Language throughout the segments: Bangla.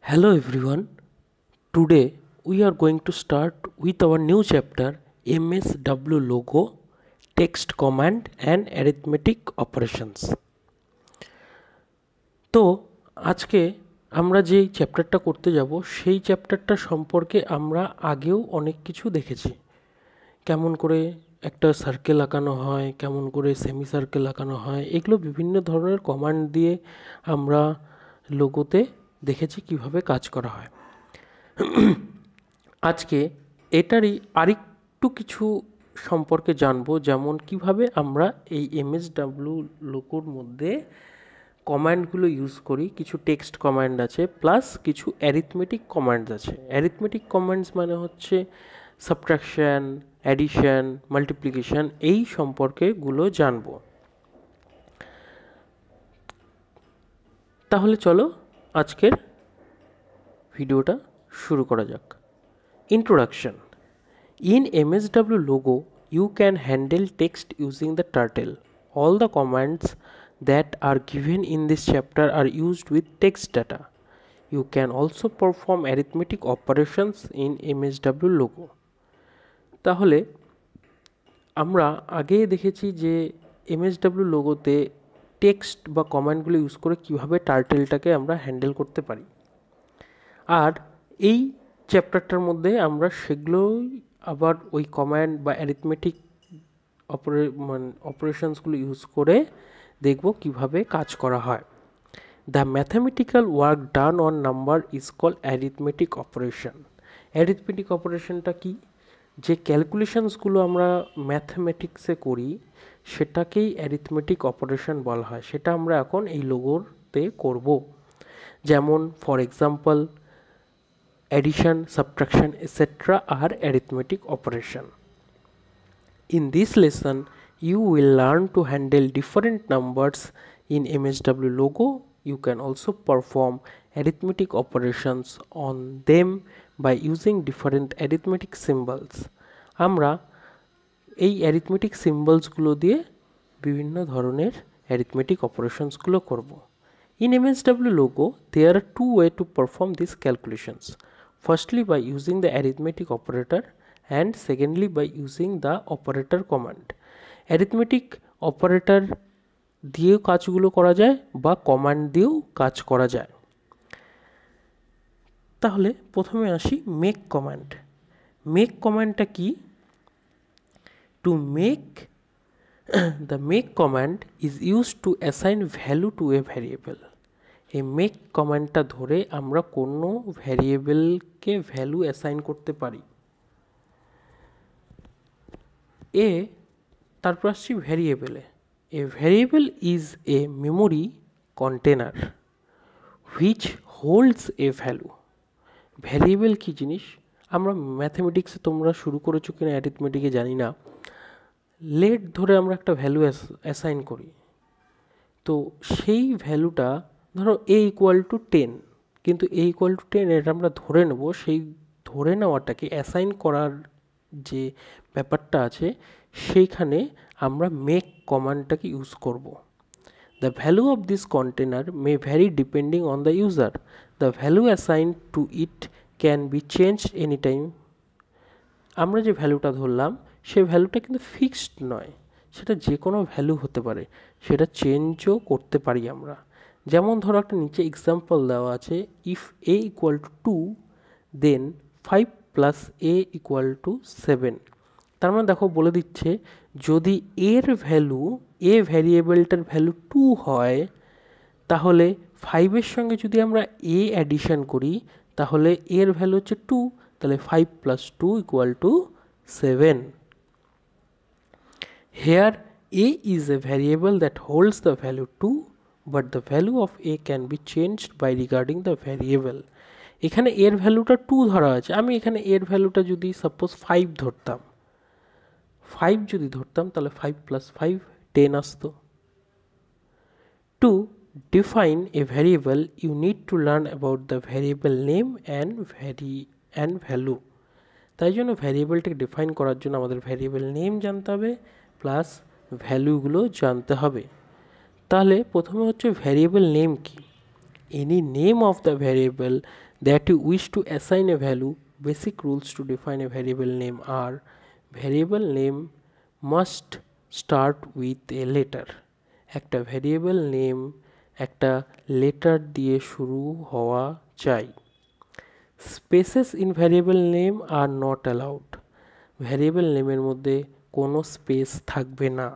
Hello everyone. Today we are going to start with our new chapter MSW logo, text command and arithmetic operations. তো আজকে আমরা যেই চ্যাপ্টারটা করতে যাব সেই চ্যাপ্টারটা সম্পর্কে আমরা আগেও অনেক কিছু দেখেছি। কেমন করে একটা সার্কেল আঁকানো হয়, কেমন করে সেমি সার্কেল আঁকানো হয়, এগুলো বিভিন্ন ধরনের কমান্ড দিয়ে আমরা লোগোতে দেখেছি কিভাবে কাজ করা হয়। আজকে এটারই আরেকটু কিছু সম্পর্কে জানবো, যেমন কিভাবে আমরা এই এমএসডব্লিউ লোগোর মধ্যে কমান্ডগুলো ইউজ করি। কিছু টেক্সট কমান্ড আছে প্লাস কিছু অ্যারিথমেটিক কমান্ডস আছে। অ্যারিথমেটিক কমান্ডস মানে হচ্ছে সাবট্রাকশন, অ্যাডিশন, মাল্টিপ্লিকেশন, এই সম্পর্কেগুলো জানবো। তাহলে চলো আজকের ভিডিওটা শুরু করা যাক। Introduction. In MSW logo, you can handle text using the turtle. All the commands that are given in this chapter are used with text data. You can also perform arithmetic operations in MSW logo. তাহলে আমরা আগেই দেখেছি যে MSW লোগোতে টেক্সট বা কমান্ডগুলো ইউজ করে কিভাবে টার্টেলটাকে আমরা হ্যান্ডেল করতে পারি। আর এই চ্যাপ্টারটার মধ্যে আমরা সেগুলোই আবার ওই কমান্ড বা অ্যারিথমেটিক অপারেশনসগুলো ইউজ করে দেখব কিভাবে কাজ করা হয়। The mathematical work done on number is call arithmetic operation. Arithmetic অপারেশনটা কি? যে ক্যালকুলেশনসগুলো আমরা ম্যাথমেটিক্সে করি সেটাকেই অ্যারিথমেটিক অপারেশন বলা হয়। সেটা আমরা এখন এই লোগোতে করব। যেমন for example addition, subtraction, etc. are arithmetic operation. In this lesson, you will learn to handle different numbers in MSW logo. You can also perform arithmetic operations on them by using different arithmetic symbols. আমরা এই arithmetic symbolsগুলো দিয়ে বিভিন্ন ধরনের arithmetic operationsগুলো করব। In MSW logo, there are two ways to perform these calculations. Firstly, by using the arithmetic operator, and secondly by using the operator command. Arithmetic operator দিয়েও কাজগুলো করা যায় বা কমান্ড দিয়েও কাজ করা যায়। তাহলে প্রথমে আসি মেক কমান্ড। মেক কমান্ডটা কি? To make the make command is used to assign value to a variable. এই মেক কমান্ডটা ধরে আমরা কোনো ভ্যারিয়েবলকে ভ্যালু অ্যাসাইন করতে পারি। তারপর আসছি ভ্যারিয়েবলে। A variable is a memory container which holds a value. Variable কী জিনিস? আমরা ম্যাথমেটিক্সে, তোমরা শুরু করেছো কিনা অ্যারিথমেটিকে জানি না, লেট ধরে আমরা একটা ভ্যালু অ্যাসাইন করি। তো সেই ভ্যালুটা ধরো a = 10, কিন্তু a = 10 এটা আমরা ধরে নেব। সেই ধরে নেওয়াটাকে অ্যাসাইন করার যে ব্যাপারটা আছে সেইখানে আমরা মেক কমান্ডটাকে ইউজ করব। The value of this container may vary depending on the user. The value assign to it can be changed any time. আমরা যে ভ্যালুটা ধরলাম সেই ভ্যালুটা কিন্তু ফিক্সড নয়, সেটা যে কোনো ভ্যালু হতে পারে, সেটা চেঞ্জও করতে পারি আমরা। যেমন ধরো একটা নিচে এক্সাম্পল দেওয়া আছে, ইফ a = 2 দেন 5 + a = 7। তার মানে দেখো বলে দিচ্ছে যদি এর ভ্যালু, এ ভ্যারিয়েবলটার ভ্যালু 2 হয়, তাহলে 5-এর সঙ্গে যদি আমরা a অ্যাডিশন করি তাহলে এর ভ্যালু হচ্ছে 2, তাহলে 5 + 2 = 7। Here a is a variable that holds the value 2, but the value of a can be changed by regarding the variable. এখানে এর ভ্যালুটা 2 ধরা আছে। আমি এখানে এর ভ্যালুটা যদি সাপোজ 5 ধরতাম, 5 যদি ধরতাম তাহলে 5 + 5 10 আসতো। To define a variable, you need to learn about the variable name and value. তাই জন্য ভ্যারিয়েবলটাকে ডিফাইন করার জন্য আমাদের ভ্যারিয়েবল নেম জানতে হবে প্লাস ভ্যালুগুলো জানতে হবে। তাহলে প্রথমে হচ্ছে ভ্যারিয়েবল নেম কি? any name of the variable that you wish to assign a value. Basic rules to define a variable name are: variable name must start with a letter. একটা ভ্যারিয়েবল নেম একটা লেটার দিয়ে শুরু হওয়া চাই। Spaces in variable name are not allowed. Variable নেমের মধ্যে কোনো স্পেস থাকবে না।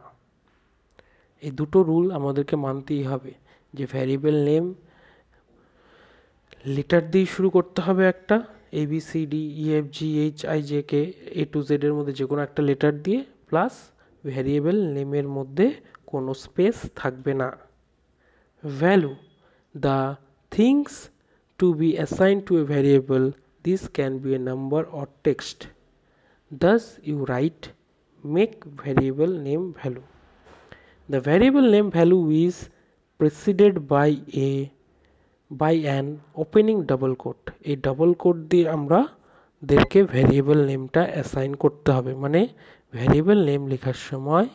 এই দুটো রুল আমাদেরকে মানতেই হবে, যে ভ্যারিয়েবল নেম লেটার দিয়ে শুরু করতে হবে, একটা ABCDEFGHIJK A to Z এর মধ্যে যে কোনো একটা লেটার দিয়ে, প্লাস ভ্যারিয়েবল নেমের মধ্যে কোনো স্পেস থাকবে না। Value, the things to be assigned to a variable. This can be a number or text. Thus you write make variable name value. The variable name value is preceded by an opening double quote. এই double quote দিয়ে আমাদেরকে ভ্যারিয়েবল নেমটা অ্যাসাইন করতে হবে, মানে ভ্যারিয়েবল নেম লেখার সময়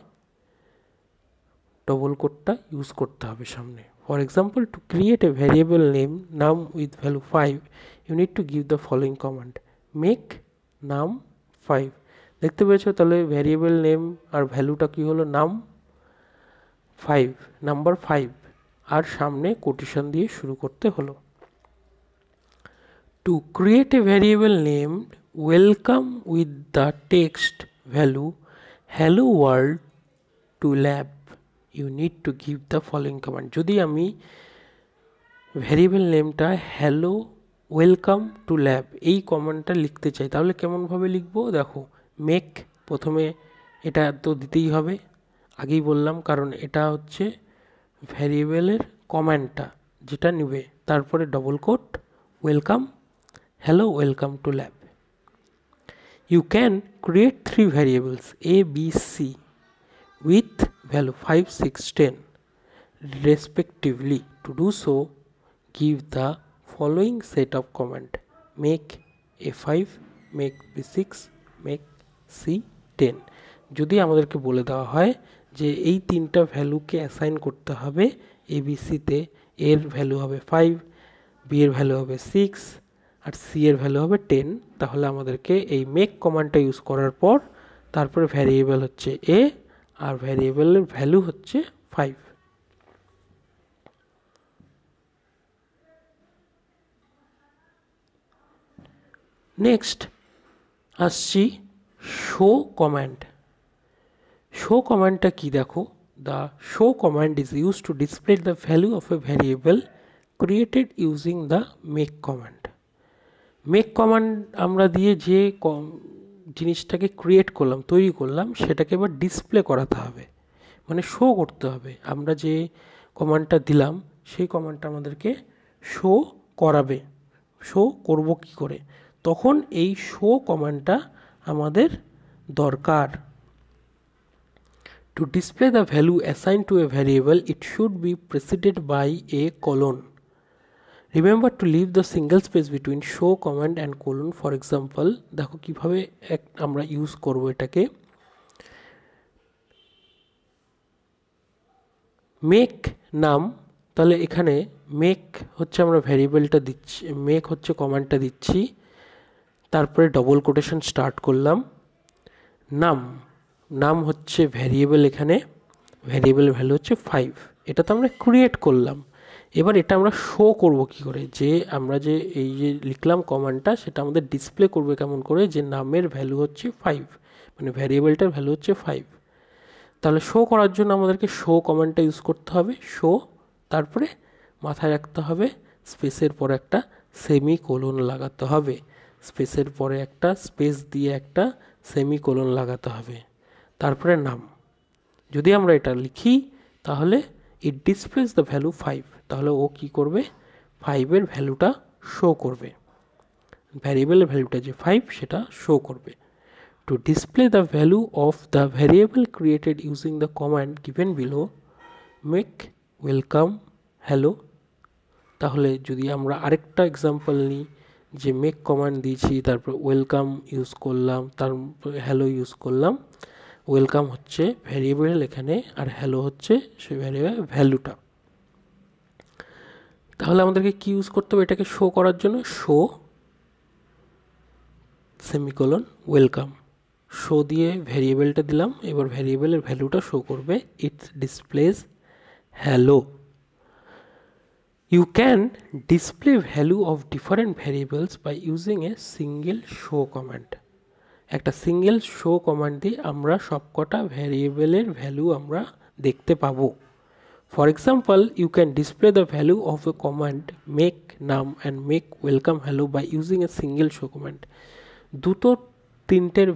ডবল কোটটা ইউজ করতে হবে সামনে। For example, to create a variable name num with value 5, you need to give the following command: make num 5. দেখতে পেয়েছো তাহলে ভ্যারিয়েবল নেম আর ভ্যালুটা কি হলো? নাম 5, নাম্বার 5, আর সামনে কোটেশন দিয়ে শুরু করতে হলো। To create a variable named welcome with the text value hello world to lab, you need to give the following command. যদি আমি ভ্যারিয়েবল নেমটা হ্যালো ওয়েলকাম টু ল্যাব এই কমান্ডটা লিখতে চাই, তাহলে কেমনভাবে লিখবো? দেখো, মেক প্রথমে এটা তো দিতেই হবে, আগেই বললাম, কারণ এটা হচ্ছে ভ্যারিয়েবলের কমান্ডটা যেটা নেবে। তারপরে double quote welcome, hello welcome to lab. You can create 3 variables A, B, C with value 5, 6, 10 respectively. To do so, give the following set of command: make A5, make B6, make C10. যদি আমাদেরকে বলে দেওয়া হয় যে এই তিনটা ভ্যালুকে অ্যাসাইন করতে হবে ABCতে, এর ভ্যালু হবে 5, B এর ভ্যালু হবে 6 আর C এর ভ্যালু হবে 10, তাহলে আমাদেরকে এই মেক কমান্ডটা ইউজ করার পর তারপরে ভ্যারিয়েবল হচ্ছে A আর ভ্যারিয়েবলের ভ্যালু হচ্ছে 5। নেক্সট আসছি শো কমান্ড। শো কমান্ডটা কি দেখো, the show command is use to display the value of A variable created using the make command. Make command আমরা দিয়ে যে জিনিসটাকে ক্রিয়েট করলাম, তৈরি করলাম, সেটাকে এবার ডিসপ্লে করাতে হবে, মানে শো করতে হবে। আমরা যে কমান্ডটা দিলাম সেই কমান্ডটা আমাদেরকে শো করাবে। শো করব কি করে? তখন এই শো কমান্ডটা আমাদের দরকার। To display the value assigned to a variable, it should be preceded by a colon. Remember to leave the single space between show command and colon. For example, দেখো কিভাবে আমরা ইউজ করব এটাকে। মেক নাম, তাহলে এখানে মেক হচ্ছে আমরা ভ্যারিয়েবলটা দিচ্ছি, মেক হচ্ছে কমান্ডটা দিচ্ছি, তারপরে ডবল কোটেশন স্টার্ট করলাম। নাম, নাম হচ্ছে ভ্যারিয়েবল, এখানে ভ্যারিয়েবল ভ্যালু হচ্ছে 5, এটা তো আমরা ক্রিয়েট করলাম। এবার এটা আমরা শো করব কি করে? যে আমরা যে এই যে লিখলাম কমান্ডটা, সেটা আমাদের ডিসপ্লে করবে কেমন করে? যে নামের ভ্যালু হচ্ছে 5, মানে ভ্যারিয়েবলটার ভ্যালু হচ্ছে 5। তাহলে শো করার জন্য আমাদেরকে শো কমান্ডটা ইউজ করতে হবে। শো, তারপরে মাথায় রাখতে হবে স্পেসের পরে একটা সেমিকোলন লাগাতে হবে, স্পেসের পরে একটা স্পেস দিয়ে একটা সেমিকোলন লাগাতে হবে, তারপরে নাম। যদি আমরা এটা লিখি তাহলে ইট ডিসপ্লেস দ্য ভ্যালু 5, তাহলে ও কি করবে? 5 এর ভ্যালুটা শো করবে, ভ্যারিয়েবলের ভ্যালুটা যে 5 সেটা শো করবে। To display the value of the variable created using the command given below, make welcome hello, তাহলে যদি আমরা আরেকটা এক্সাম্পল নিই, যে মেক কমান্ড দিয়েছি, তারপর ওয়েলকাম ইউজ করলাম, তারপর হ্যালো ইউজ করলাম। ওয়েলকাম হচ্ছে ভ্যারিয়েবল এখানে, আর হ্যালো হচ্ছে সেই ভ্যারিয়েবল ভ্যালুটা। তাহলে আমাদেরকে কি ইউজ করতে হবে এটাকে শো করার জন্য? Show semicolon welcome. শো দিয়ে ভ্যারিয়েবলটা দিলাম, এবার ভ্যারিয়েবলের ভ্যালুটা শো করবে। It displays hello. You can display value of different variables by using a single show command. একটা সিঙ্গেল শো কমান্ড দিয়ে আমরা সবকটা ভ্যারিয়েবলের ভ্যালু আমরা দেখতে পাবো। For example, you can display the value of a command make নাম and make welcome hello by using a single show command. দুটো তিনটের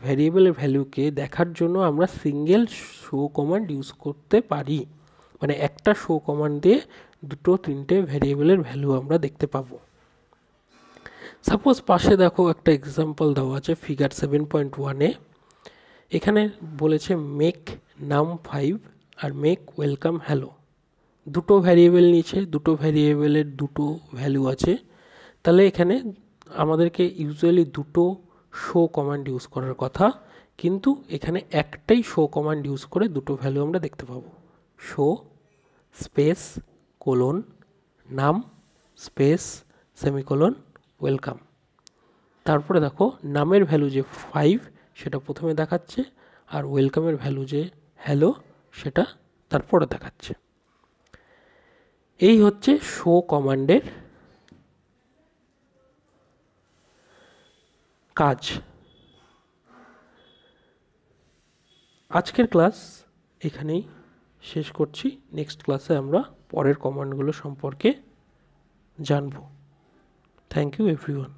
ভ্যারিয়েবলের ভ্যালুকে দেখার জন্য আমরা সিঙ্গেল শো কমান্ড ইউজ করতে পারি। মানে একটা শো কমান্ড দিয়ে দুটো তিনটে ভ্যারিয়েবলের ভ্যালু আমরা দেখতে পাবো। সাপোজ পাশে দেখো একটা এক্সাম্পল দেওয়া আছে ফিগার 7.1-এ। এখানে বলেছে মেক নাম 5 আর মেক ওয়েলকাম হ্যালো। দুটো ভ্যারিয়েবল নিয়েছে, দুটো ভ্যারিয়েবলের দুটো ভ্যালু আছে। তাহলে এখানে আমাদেরকে ইউজুয়ালি দুটো শো কমান্ড ইউজ করার কথা, কিন্তু এখানে একটাই শো কমান্ড ইউজ করে দুটো ভ্যালু আমরা দেখতে পাবো। শো স্পেস কোলন নাম স্পেস সেমিকোলন ওয়েলকাম। তারপরে দেখো নামের ভ্যালু যে 5 সেটা প্রথমে দেখাচ্ছে, আর ওয়েলকামের ভ্যালু যে হ্যালো সেটা তারপরে দেখাচ্ছে। এই হচ্ছে শো কমান্ডের কাজ। আজকের ক্লাস এখানেই শেষ করছি। নেক্সট ক্লাসে আমরা পরের কমান্ডগুলো সম্পর্কে জানব। Thank you everyone.